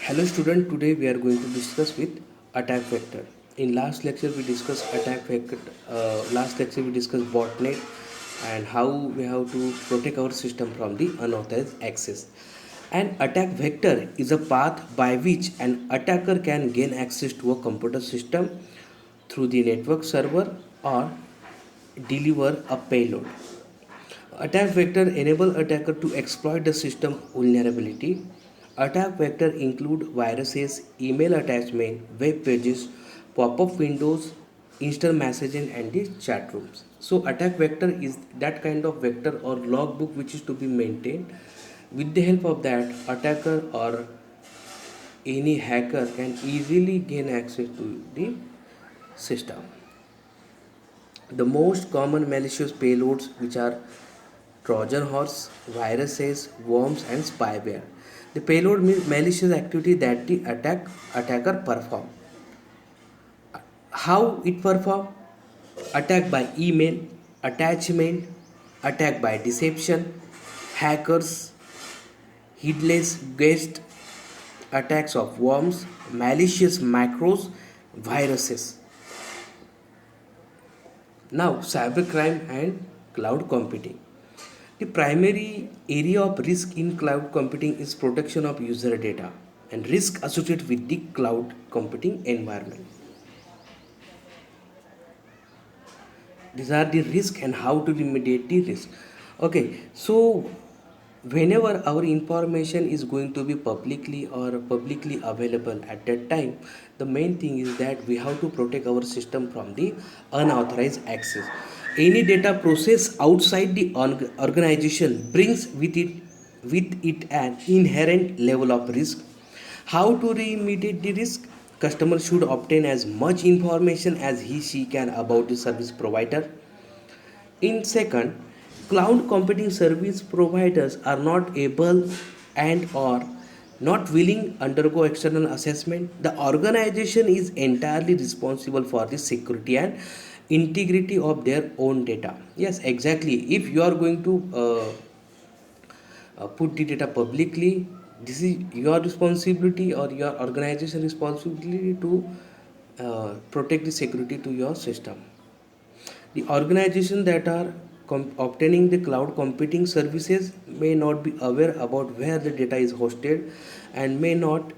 Hello student, today we are going to discuss with attack vector. In last lecture we discussed attack vector. Last lecture we discussed botnet and how we have to protect our system from the unauthorized access. An attack vector is a path by which an attacker can gain access to a computer system through the network server or deliver a payload. Attack vector enable attacker to exploit the system vulnerability. Attack vector include viruses, email attachment, web pages, pop-up windows, instant messaging and the chat rooms. So attack vector is that kind of vector or logbook which is to be maintained. With the help of that, attacker or any hacker can easily gain access to the system. The most common malicious payloads, which are Trojan horse, viruses, worms, and spyware. The payload means malicious activity that the attacker perform. How it perform? Attack by email, attachment, attack by deception, hackers, heedless guest, attacks of worms, malicious macros, viruses. Now, cybercrime and cloud computing. The primary area of risk in cloud computing is protection of user data and risk associated with the cloud computing environment. These are the risk and how to remediate the risk. Okay, so whenever our information is going to be publicly or publicly available at that time, the main thing is that we have to protect our system from the unauthorized access. Any data process outside the organization brings with it an inherent level of risk. How to remediate the risk? Customer should obtain as much information as he she can about the service provider. In second, cloud computing service providers are not able and or not willing undergo external assessment. The organization is entirely responsible for the security and integrity of their own data. Yes, exactly. If you are going to put the data publicly, this is your responsibility or your organization responsibility to protect the security to your system. The organization that are obtaining the cloud computing services may not be aware about where the data is hosted and may not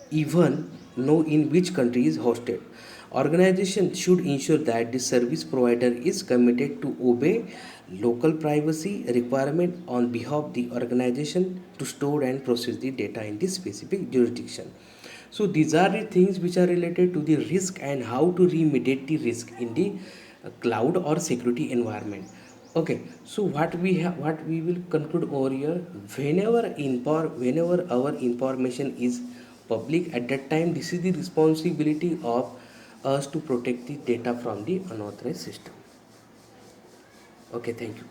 even know in which country is hosted. Organization should ensure that the service provider is committed to obey local privacy requirement on behalf of the organization to store and process the data in this specific jurisdiction. So these are the things which are related to the risk and how to remediate the risk in the cloud or security environment. Okay, so what we will conclude over here, whenever our information is public, at that time this is the responsibility of us to protect the data from the unauthorized system. Okay, thank you.